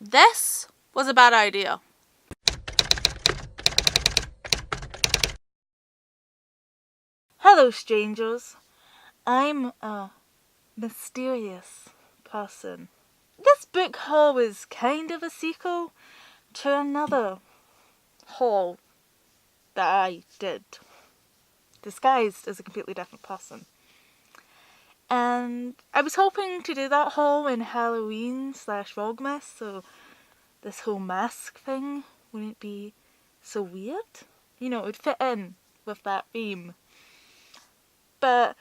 This was a bad idea. Hello, strangers. I'm a mysterious person. This book haul is kind of a sequel to another haul that I did, disguised as a completely different person. And I was hoping to do that haul in Halloween/Vlogmas, so this whole mask thing wouldn't be so weird. You know, it would fit in with that theme. But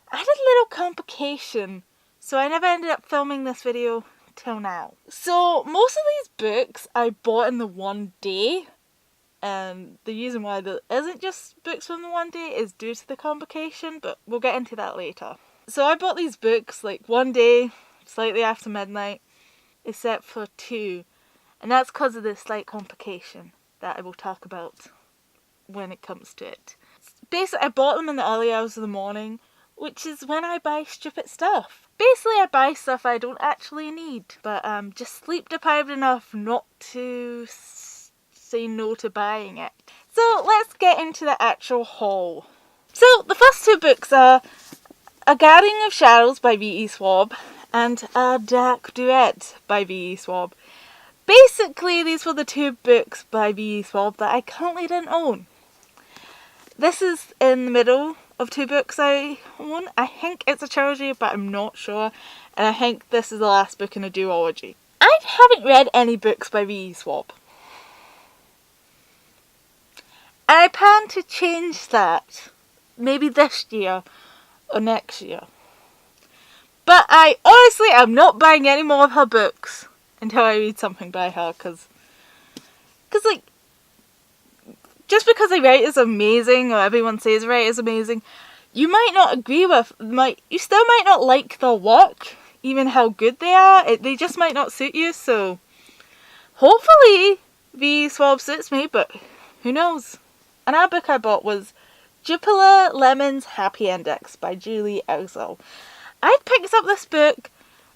I had a little complication, so I never ended up filming this video till now. So most of these books I bought in the one day, and the reason why there isn't just books from the one day is due to the complication, but we'll get into that later. So I bought these books like one day, slightly after midnight, except for two, and that's because of the slight complication that I will talk about when it comes to it. Basically, I bought them in the early hours of the morning, which is when I buy stupid stuff. Basically, I buy stuff I don't actually need, but I'm just sleep deprived enough not to say no to buying it. So let's get into the actual haul. So the first two books are A Guardian of Shadows by V.E. Schwab and A Dark Duet by V.E. Schwab. Basically, these were the two books by V.E. Schwab that I currently didn't own. This is in the middle of two books I own. I think it's a trilogy, but I'm not sure. And I think this is the last book in a duology. I haven't read any books by V.E. Schwab. And I plan to change that. Maybe this year or next year. But I honestly am not buying any more of her books until I read something by her. Because like, just because a writer is amazing, or everyone says a writer is amazing, you might not agree with, you still might not like their work, even how good they are. They just might not suit you, so hopefully V.E. Schwab suits me, but who knows. Another book I bought was Jupiter Lemon's Happy Index by Julie Exel. I picked up this book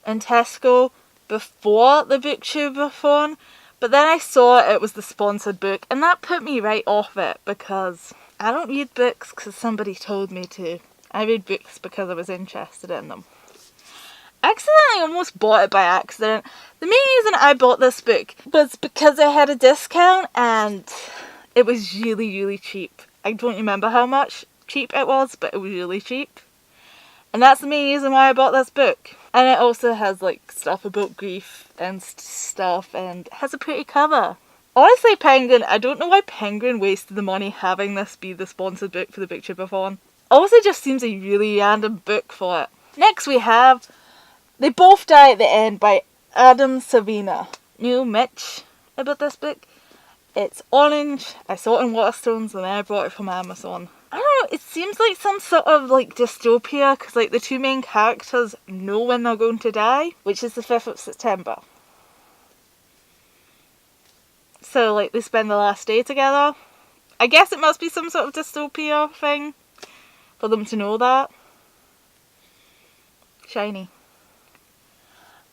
in Tesco before the booktuber-thon, but then I saw it was the sponsored book, and that put me right off it, because I don't read books because somebody told me to. I read books because I was interested in them. I accidentally almost bought it by accident. The main reason I bought this book was because it had a discount, and it was really, really cheap. I don't remember how much cheap it was, but it was really cheap. And that's the main reason why I bought this book. And it also has like stuff about grief and stuff, and has a pretty cover. Honestly, Penguin, I don't know why Penguin wasted the money having this be the sponsored book for the booktuber-thon. Also, just seems a really random book for it. Next we have They Both Die at the End by Adam Savina. Knew Mitch about this book. It's orange. I saw it in Waterstones and then I bought it from Amazon. I don't know, it seems like some sort of like dystopia, because like the two main characters know when they're going to die, which is the 5th of September. So like they spend the last day together. I guess it must be some sort of dystopia thing for them to know that. Shiny.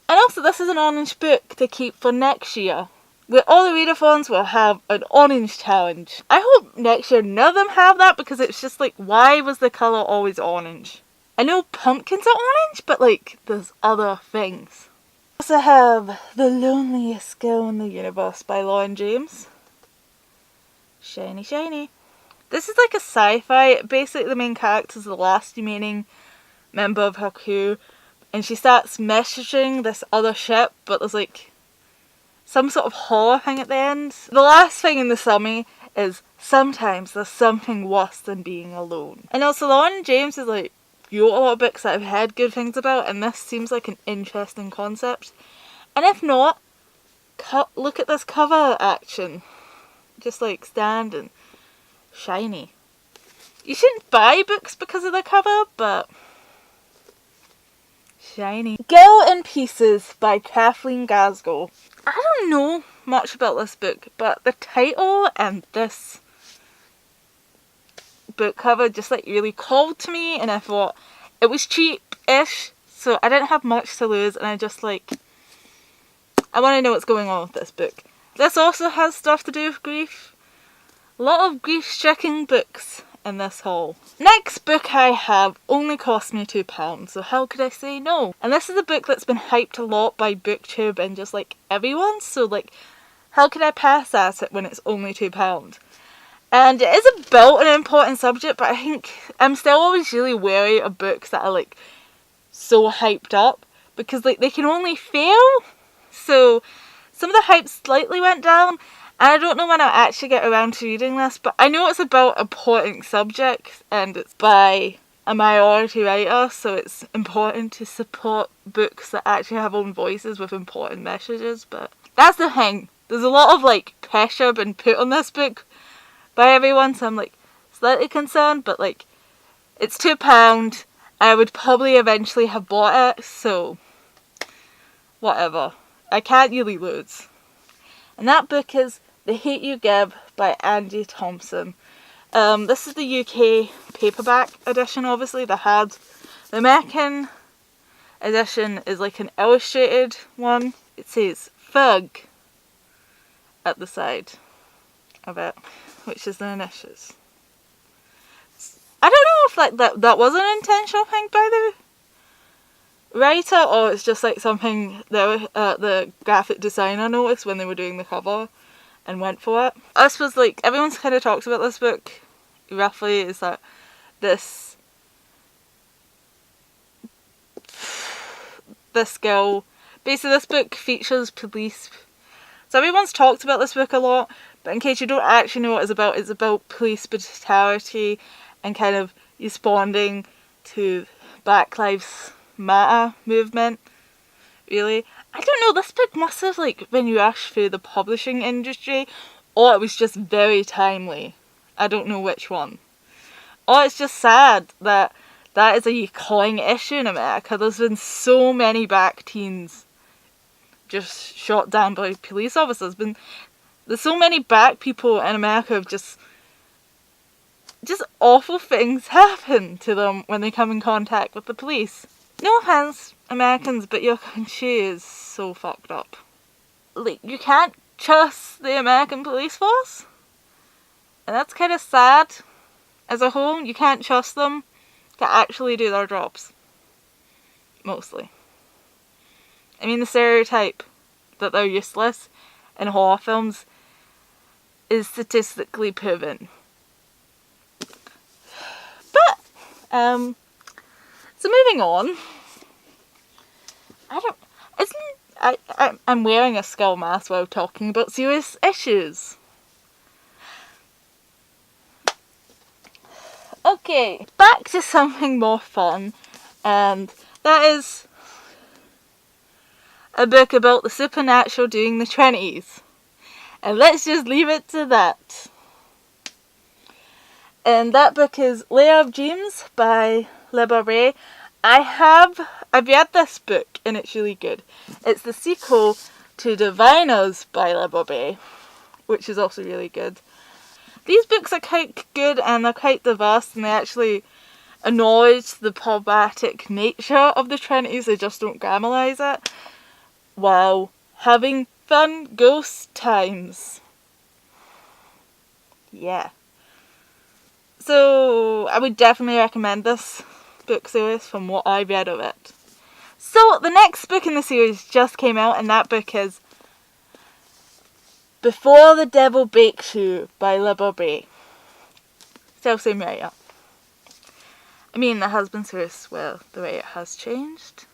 And also this is an orange book to keep for next year, where all the readathons will have an orange challenge. I hope next year none of them have that, because it's just like, why was the colour always orange? I know pumpkins are orange, but like, there's other things. I also have The Loneliest Girl in the Universe by Lauren James. Shiny, shiny. This is like a sci-fi. Basically the main character is the last remaining member of her crew, and she starts messaging this other ship, but there's like some sort of horror thing at the end. The last thing in the summary is, sometimes there's something worse than being alone. And also Lauren James is like, wrote a lot of books that I've heard good things about, and this seems like an interesting concept. And if not, look at this cover action. Just like stand and shiny. You shouldn't buy books because of the cover, but shiny. Girl in Pieces by Kathleen Glasgow. I don't know much about this book, but the title and this book cover just like really called to me, and I thought it was cheap-ish, so I didn't have much to lose, and I I want to know what's going on with this book. This also has stuff to do with grief. A lot of grief-stricken books in this haul. Next book I have only cost me £2, so how could I say no? And this is a book that's been hyped a lot by BookTube and just like everyone, so like how could I pass at it when it's only £2? And it is about an important subject, but I think I'm still always really wary of books that are like so hyped up, because like they can only fail. So some of the hype slightly went down, and I don't know when I'll actually get around to reading this, but I know it's about important subjects and it's by a minority writer, so it's important to support books that actually have own voices with important messages. But that's the thing. There's a lot of like pressure been put on this book by everyone, so I'm like slightly concerned, but like it's £2. I would probably eventually have bought it, so whatever. I can't really lose. And that book is The Hate You Give by Andy Thompson. This is the UK paperback edition, obviously. The American edition is like an illustrated one. It says Thug at the side of it, which is the initials. I don't know if that was an intentional thing by the writer, or it's just like something that the graphic designer noticed when they were doing the cover and went for it. I suppose like everyone's kind of talks about this book roughly is that this girl, basically this book features police. So everyone's talked about this book a lot, but in case you don't actually know what it's about police brutality and kind of responding to Black Lives Matter movement, really. I don't know, this book must have like been rushed through the publishing industry, or it was just very timely. I don't know which one. Or it's just sad that is a recurring issue in America. There's been so many black teens just shot down by police officers. There's so many black people in America who've just awful things happen to them when they come in contact with the police. No offense, Americans, but your country is so fucked up. Like, you can't trust the American police force. And that's kind of sad. As a whole, you can't trust them to actually do their jobs. Mostly. I mean, the stereotype that they're useless in horror films is statistically proven. But, so moving on. I'm wearing a skull mask while talking about serious issues. Okay, back to something more fun, and that is a book about the supernatural during the 20s. And let's just leave it to that. And that book is Layer of Dreams by Libba Bray. I've read this book and it's really good. It's the sequel to Diviners by Libba Bray, which is also really good. These books are quite good and they're quite diverse, and they actually acknowledge the problematic nature of the 20s. They just don't glamorize it while having fun ghost times. Yeah. So I would definitely recommend this book series from what I read of it. So the next book in the series just came out, and that book is Before the Devil Bakes You by Libba Bray. Still same writer. I mean, there has been series where the writer has changed.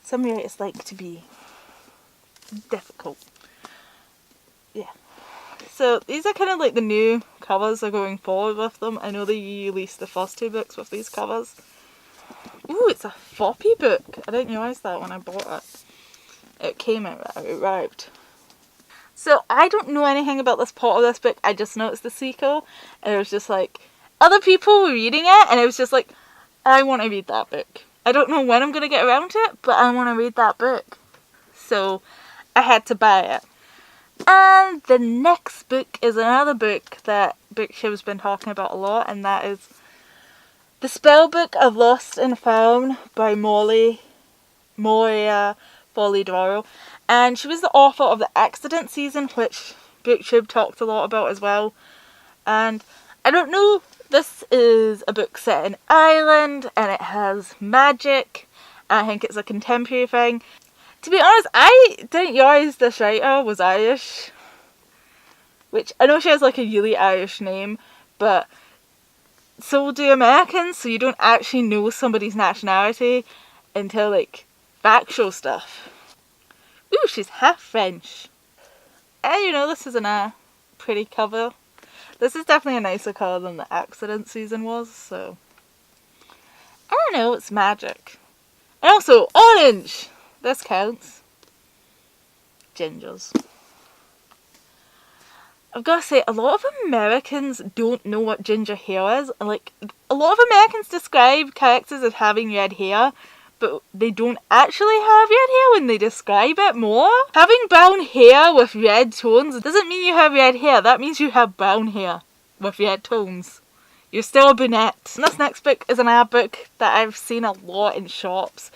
Some writers like to be difficult. Yeah. So these are kind of like the new covers they're going forward with them. I know they released the first two books with these covers. Ooh, it's a floppy book. I didn't realise that when I bought it. It came out, it arrived. So I don't know anything about this part of this book. I just know it's the sequel. And it was just like, other people were reading it, and it was just like, I want to read that book. I don't know when I'm going to get around to it, but I want to read that book. So I had to buy it. And the next book is another book that BookTube's been talking about a lot, and that is The Spellbook of Lost and Found by Moria Folly Doyle. And she was the author of The Accident season, which BookTube talked a lot about as well. And I don't know, this is a book set in Ireland and it has magic. I think it's a contemporary thing. To be honest, I didn't realise this writer was Irish. Which, I know she has like a really Irish name, but so do Americans, so you don't actually know somebody's nationality until like factual stuff. Ooh, she's half French. And you know, this isn't a pretty cover. This is definitely a nicer cover than The Accident season was, so I don't know, it's magic. And also, orange! This counts. Gingers. I've got to say, a lot of Americans don't know what ginger hair is. And like, a lot of Americans describe characters as having red hair, but they don't actually have red hair when they describe it more. Having brown hair with red tones doesn't mean you have red hair. That means you have brown hair with red tones. You're still a brunette. And this next book is an ad book that I've seen a lot in shops,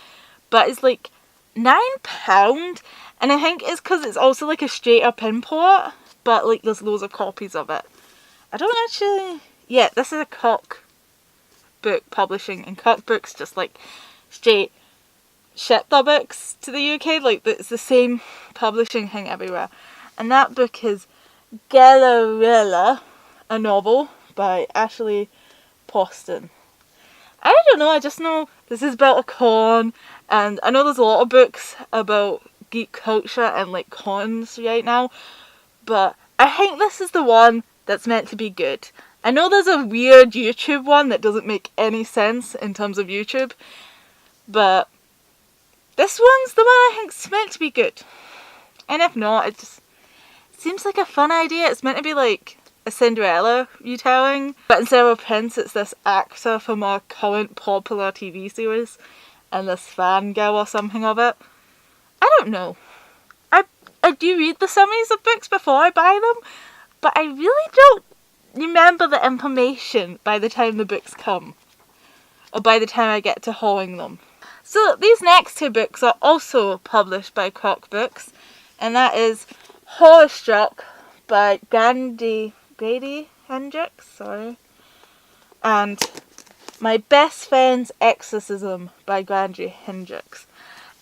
but it's like £9, and I think it's because it's also like a straight up import. But like there's loads of copies of it. I don't actually... Yeah, this is a Cock book publishing, and Cock Books just like straight ship their books to the UK. Like it's the same publishing thing everywhere. And that book is Gallerella, a novel by Ashley Poston. I don't know, I just know this is about a con, and I know there's a lot of books about geek culture and like cons right now. But I think this is the one that's meant to be good. I know there's a weird YouTube one that doesn't make any sense in terms of YouTube. But this one's the one I think's meant to be good. And if not, it just seems like a fun idea. It's meant to be like a Cinderella retelling. But instead of a prince, it's this actor from a current popular TV series. And this fangirl or something of it. I don't know. I do read the summaries of books before I buy them, but I really don't remember the information by the time the books come, or by the time I get to hauling them. So these next two books are also published by Cock Books, and that is Horror Struck by Grady Hendrix, and My Best Friend's Exorcism by Grady Hendrix.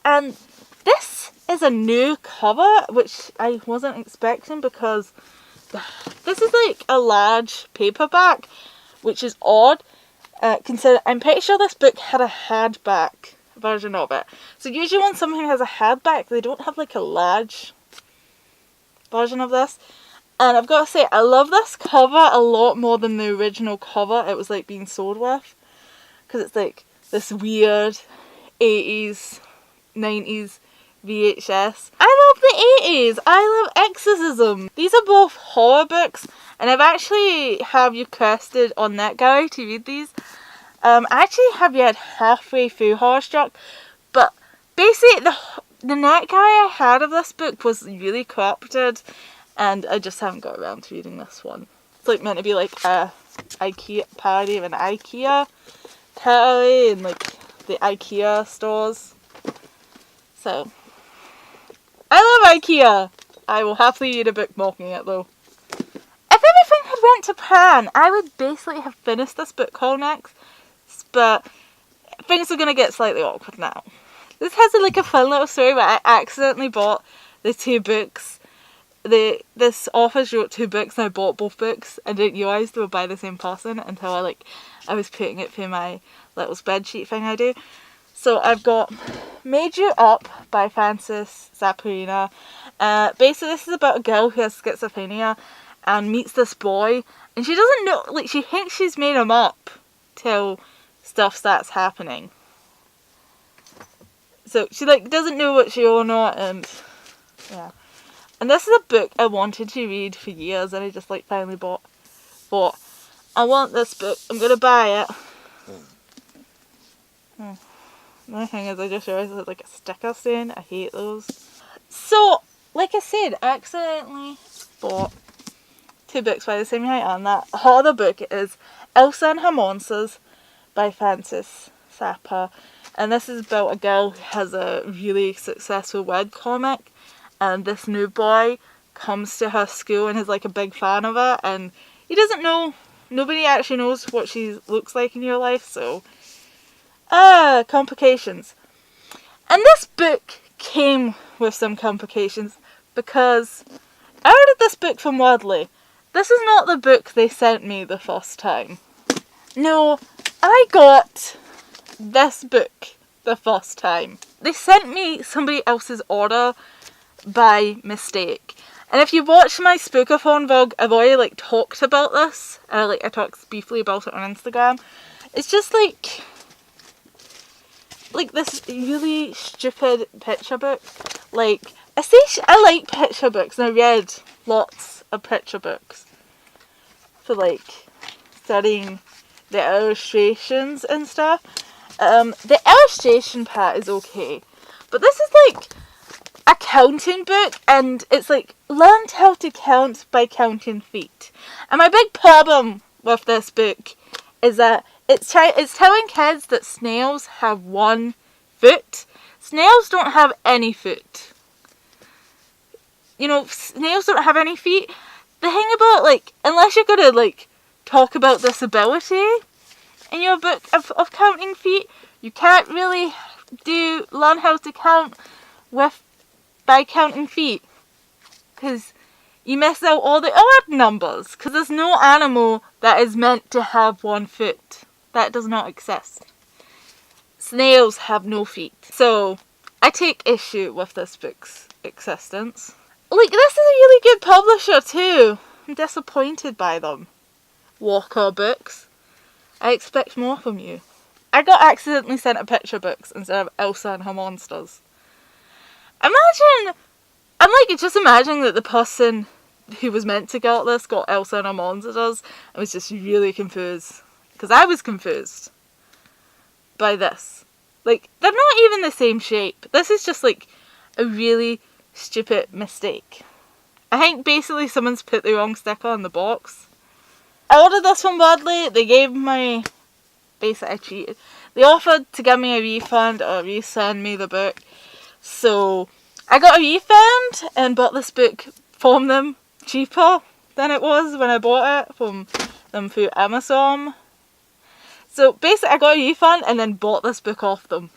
And this is a new cover, which I wasn't expecting because this is like a large paperback, which is odd. Consider I'm pretty sure this book had a hardback version of it. So usually when something has a hardback, they don't have like a large version of this. And I've got to say, I love this cover a lot more than the original cover it was like being sold with. Because it's like this weird 80s, 90s VHS. I love the 80s. I love Exorcism. These are both horror books, and I've actually have requested on NetGalley to read these. I actually have read halfway through Horror Struck, but basically the NetGalley I had of this book was really corrupted, and I just haven't got around to reading this one. It's like meant to be like a IKEA parody of an IKEA category and like the IKEA stores. So I love IKEA. I will happily read a book mocking it though. If everything had went to plan, I would basically have finished this book haul next, but things are going to get slightly awkward now. This has like a fun little story where I accidentally bought the two books. This author wrote two books and I bought both books. I didn't realise they were by the same person until I was putting it through my little spreadsheet thing I do. So I've got Made You Up by Frances Zapparina. Basically this is about a girl who has schizophrenia and meets this boy, and she doesn't know, like she thinks she's made him up till stuff starts happening. So she like doesn't know what she or not, and yeah. And this is a book I wanted to read for years, and I just like finally bought. I want this book. I'm gonna buy it. The only thing is I just realised there's like a sticker stain. I hate those. So, like I said, I accidentally bought two books by the same writer, and that other book is Elsa and Her Monsters by Frances Zappa. And this is about a girl who has a really successful webcomic, and this new boy comes to her school and is like a big fan of it, and he doesn't know, nobody actually knows what she looks like in your life, so complications. And this book came with some complications because I ordered this book from Wadley. This is not the book they sent me the first time. No, I got this book the first time. They sent me somebody else's order by mistake. And if you watch my Spookathon vlog, I've already talked about this. I talked briefly about it on Instagram. It's just like this really stupid picture book. I like picture books, and I read lots of picture books for studying the illustrations and stuff. The illustration part is okay, but this is a counting book, and it's learn how to count by counting feet. And my big problem with this book is that it's telling kids that snails have 1 foot. Snails don't have any foot. Snails don't have any feet. The thing about unless you're gonna talk about disability in your book of counting feet, you can't really learn how to count by counting feet, because you miss out all the odd numbers, because there's no animal that is meant to have 1 foot. That does not exist. Snails have no feet. So I take issue with this book's existence. This is a really good publisher too. I'm disappointed by them. Walker Books. I expect more from you. I got accidentally sent a picture books instead of Elsa and her monsters. Just imagining that the person who was meant to get this got Elsa and her monsters. I was just really confused. Because I was confused by this. They're not even the same shape. This is just a really stupid mistake. I think basically someone's put the wrong sticker on the box. I ordered this from Wadley. They gave me... Basically, I cheated. They offered to give me a refund or resend me the book. So, I got a refund and bought this book from them cheaper than it was when I bought it from them through Amazon. So, basically, I got a refund and then bought this book off them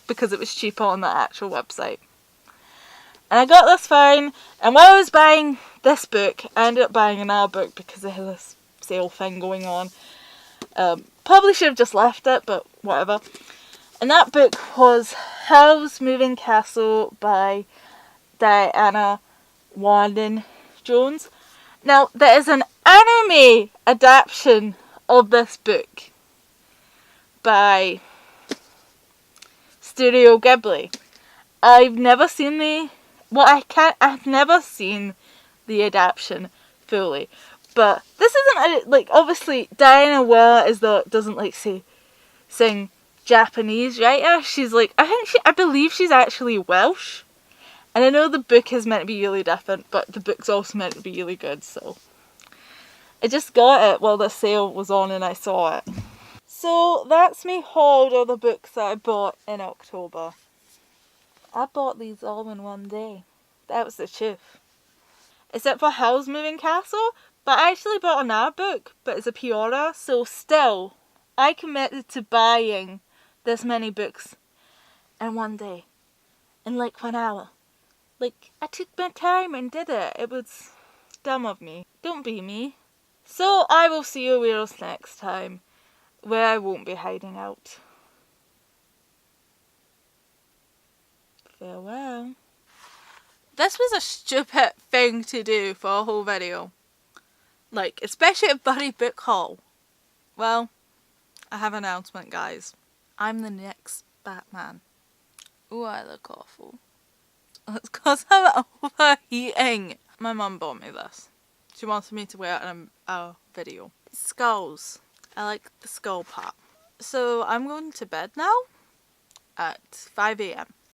because it was cheaper on the actual website. And I got this fine, and while I was buying this book, I ended up buying another book because they had this sale thing going on. Probably should have just left it, but whatever. And that book was Howl's Moving Castle by Diana Wanden Jones. Now, there is an anime adaptation of this book by Studio Ghibli. I've never seen I've never seen the adaptation fully. But this isn't obviously Diana Ware doesn't sing Japanese writer. She's I believe she's actually Welsh. And I know the book is meant to be really different, but the book's also meant to be really good, so I just got it while the sale was on and I saw it. So that's me hauled all the books that I bought in October. I bought these all in one day. That was the truth. Except for Howl's Moving Castle. But I actually bought another book, but it's a pre-order, so still, I committed to buying this many books in one day. In 1 hour. I took my time and did it. It was dumb of me. Don't be me. So I will see you weirdos next time, where I won't be hiding out. Farewell. This was a stupid thing to do for a whole video. Especially at Bury Book Haul. Well, I have an announcement, guys. I'm the next Batman. Ooh, I look awful. It's because I'm overheating. My mum bought me this. She wanted me to wear it in a video. Skulls. I like the skull part. So, I'm going to bed now at 5 AM.